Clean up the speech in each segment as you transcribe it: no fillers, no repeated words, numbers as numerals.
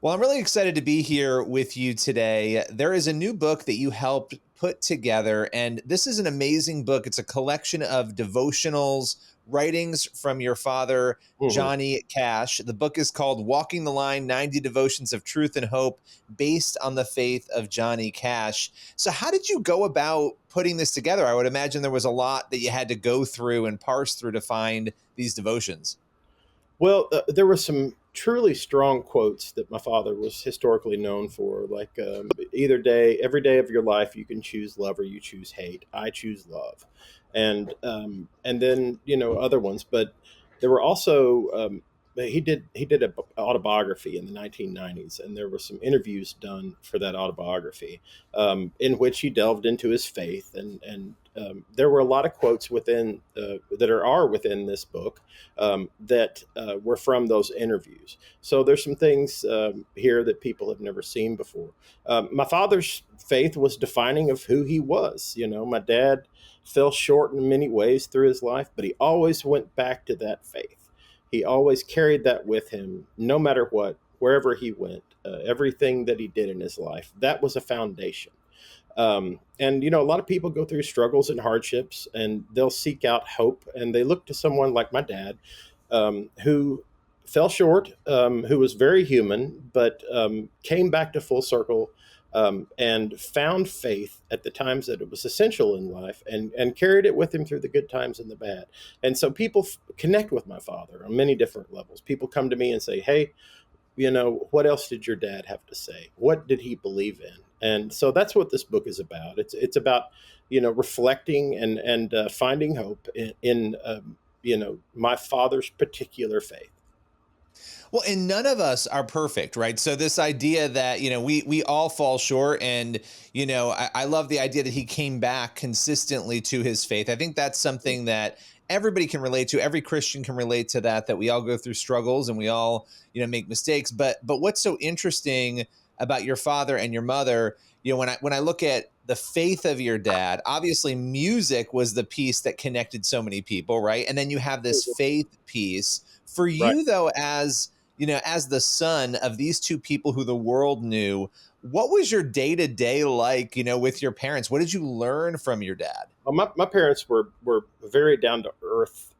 Well, I'm really excited to be here with you today. There is a new book that you helped put together, and this is an amazing book. It's a collection of devotionals, writings from your father, Mhm. Johnny Cash. The book is called Walking the Line 90 Devotions of Truth and Hope, based on the faith of Johnny Cash. So, how did you go about putting this together? I would imagine there was a lot that you had to go through and parse through to find these devotions. Well, there were some truly strong quotes that my father was historically known for, like either day, every day of your life, you can choose love or you choose hate. I choose love, and then other ones, but there were also he did an autobiography in the 1990s, and there were some interviews done for that autobiography in which he delved into his faith, and there were a lot of quotes within that are within this book that were from those interviews. So there's some things here that people have never seen before. My father's faith was defining of who he was. My dad fell short in many ways through his life, but he always went back to that faith. He always carried that with him, no matter what, wherever he went. Everything that he did in his life, that was a foundation. And a lot of people go through struggles and hardships, and they'll seek out hope, and they look to someone like my dad, who fell short, who was very human, but came back to full circle, and found faith at the times that it was essential in life, and carried it with him through the good times and the bad. And so people connect with my father on many different levels. People come to me and say, "Hey, what else did your dad have to say? What did he believe in?" And so that's what this book is about. It's about reflecting and finding hope in my father's particular faith. Well, and none of us are perfect, right? So this idea that we all fall short, and I love the idea that he came back consistently to his faith. I think that's something that everybody can relate to. Every Christian can relate to that. That we all go through struggles and we all make mistakes. But what's so interesting about your father and your mother? When I look at the faith of your dad, obviously music was the piece that connected so many people, right? And then you have this Mhm. faith piece. For Right. you, though, as the son of these two people who the world knew, what was your day to day like, with your parents? What did you learn from your dad? Well, my parents were very down to earth,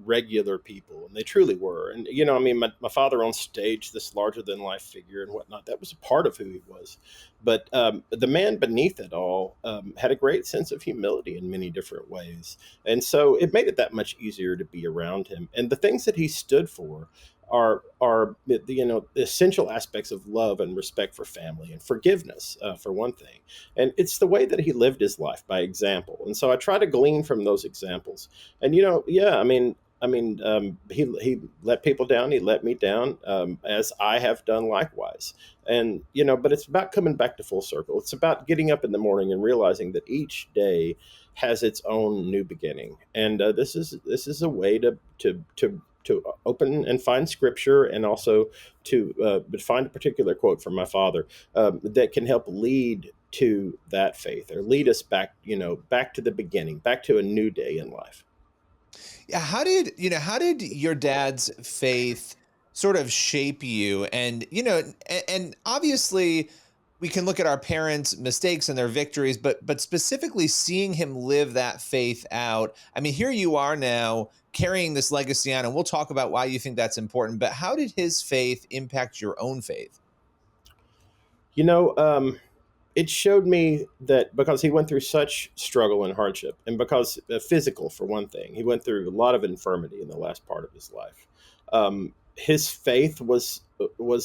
regular people, and they truly were. And I mean, my father on stage, this larger than life figure and whatnot, that was a part of who he was. But the man beneath it all had a great sense of humility in many different ways, and so it made it that much easier to be around him. And the things that he stood for are the essential aspects of love and respect for family and forgiveness, for one thing. And it's the way that he lived his life by example. And so I try to glean from those examples. And yeah, he let people down. He let me down, as I have done likewise. And but it's about coming back to full circle. It's about getting up in the morning and realizing that each day has its own new beginning. And this is a way to open and find scripture, and also to find a particular quote from my father that can help lead to that faith, or lead us back, back to the beginning, back to a new day in life. Yeah, how did your dad's faith sort of shape you? And and obviously we can look at our parents' mistakes and their victories, but specifically seeing him live that faith out. I mean, here you are now carrying this legacy on, and we'll talk about why you think that's important. But how did his faith impact your own faith? You know, um, it showed me that because he went through such struggle and hardship, and because physical, for one thing, he went through a lot of infirmity in the last part of his life. His faith was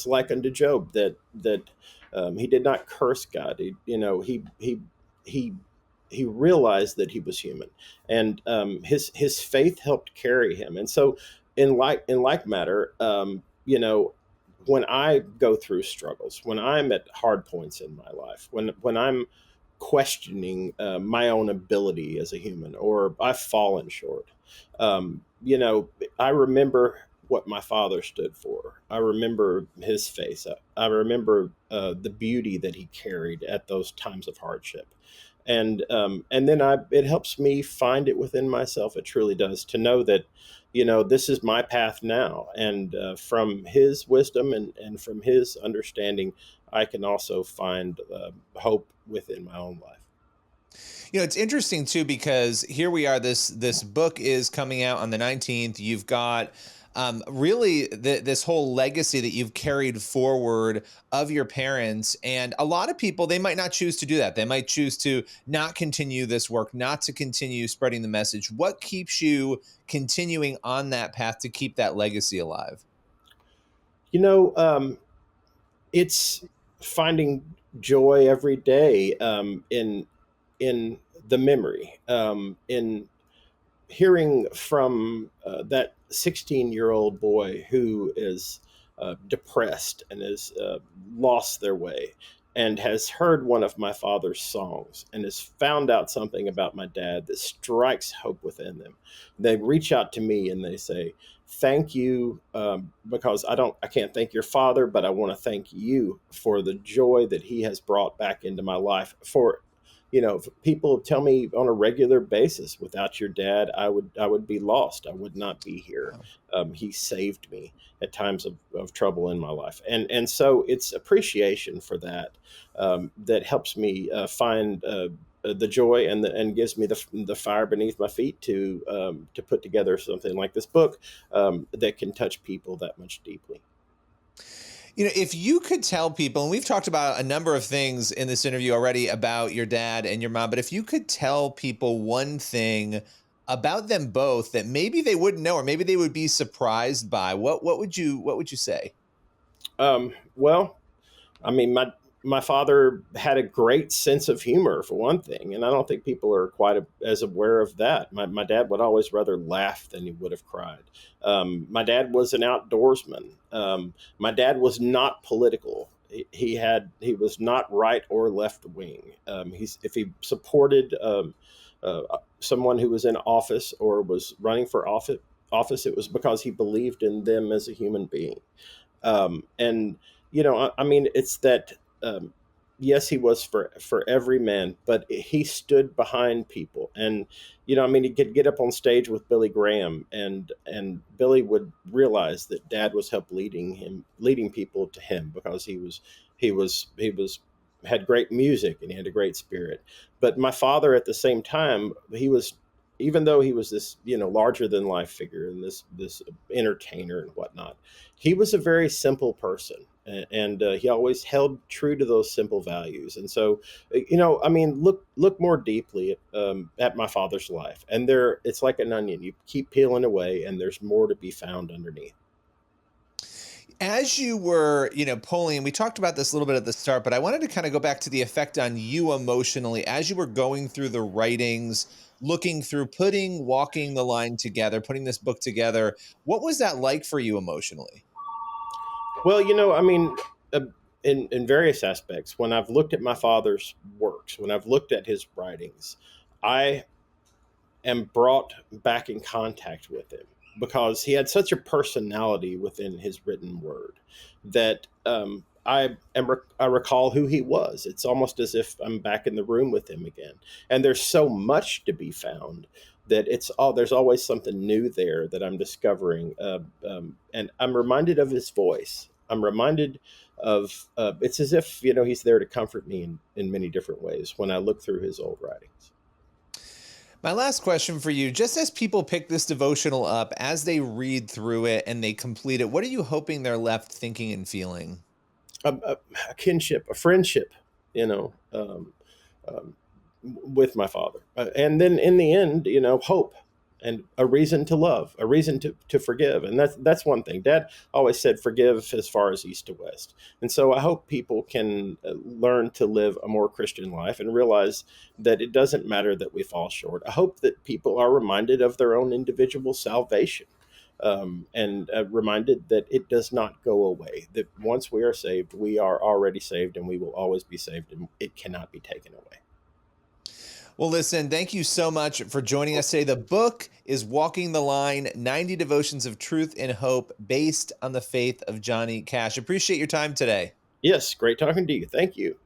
like unto Job, that he did not curse God. He he realized that he was human, and his faith helped carry him. And so, in like matter, when I go through struggles, when I'm at hard points in my life, when I'm questioning my own ability as a human, or I've fallen short, I remember what my father stood for. I remember his face. I remember the beauty that he carried at those times of hardship, and then it helps me find it within myself. It truly does, to know that this is my path now. And from his wisdom and from his understanding, I can also find hope within my own life. It's interesting too, because here we are. This book is coming out on the 19th. You've got really this whole legacy that you've carried forward of your parents, and a lot of people, they might not choose to do that. They might choose to not continue this work, not to continue spreading the message. What keeps you continuing on that path to keep that legacy alive? You know, it's finding joy every day in the memory, in hearing from that 16-year-old boy who is depressed and has lost their way and has heard one of my father's songs and has found out something about my dad that strikes hope within them. They reach out to me and they say, thank you, because I can't thank your father, but I want to thank you for the joy that he has brought back into my life. For people tell me on a regular basis, without your dad, I would be lost. I would not be here. Wow. He saved me at times of trouble in my life, and so it's appreciation for that that helps me find the joy and gives me the fire beneath my feet to put together something like this book that can touch people that much deeply. If you could tell people, and we've talked about a number of things in this interview already about your dad and your mom, but if you could tell people one thing about them both that maybe they wouldn't know, or maybe they would be surprised by, what would you say? Well, I mean, my father had a great sense of humor, for one thing, and I don't think people are quite as aware of that. My dad would always rather laugh than he would have cried. My dad was an outdoorsman. My dad was not political. He was not right or left wing. If he supported someone who was in office or was running for office, it was because he believed in them as a human being. And I mean, it's that. Yes, he was for every man, but he stood behind people, and I mean, he could get up on stage with Billy Graham, and Billy would realize that Dad was help leading people to him, because he was had great music and he had a great spirit. But my father, at the same time, he was, even though he was this larger than life figure and this entertainer and whatnot, he was a very simple person, and he always held true to those simple values. And so, I mean, look more deeply at my father's life, and it's like an onion. You keep peeling away, and there's more to be found underneath. As you were, polling, we talked about this a little bit at the start, but I wanted to kind of go back to the effect on you emotionally as you were going through the writings, looking through, walking the line together, putting this book together. What was that like for you emotionally? Well, I mean, uh, in various aspects, when I've looked at my father's works, when I've looked at his writings, I am brought back in contact with him, because he had such a personality within his written word that I recall who he was. It's almost as if I'm back in the room with him again. And there's so much to be found that there's always something new there that I'm discovering. And I'm reminded of his voice. I'm reminded of it's as if he's there to comfort me in many different ways when I look through his old writings. My last question for you, just as people pick this devotional up, as they read through it and they complete it, what are you hoping they're left thinking and feeling? A kinship, a friendship, you know, um, um, with my father. And then in the end, hope and a reason to love, a reason to forgive. And that's one thing. Dad always said, forgive as far as east to west. And so I hope people can learn to live a more Christian life and realize that it doesn't matter that we fall short. I hope that people are reminded of their own individual salvation. And reminded that it does not go away, that once we are saved, we are already saved, and we will always be saved, and it cannot be taken away. Well, listen, thank you so much for joining us today. The book is Walking the Line, 90 Devotions of Truth and Hope, based on the faith of Johnny Cash. Appreciate your time today. Yes, great talking to you. Thank you.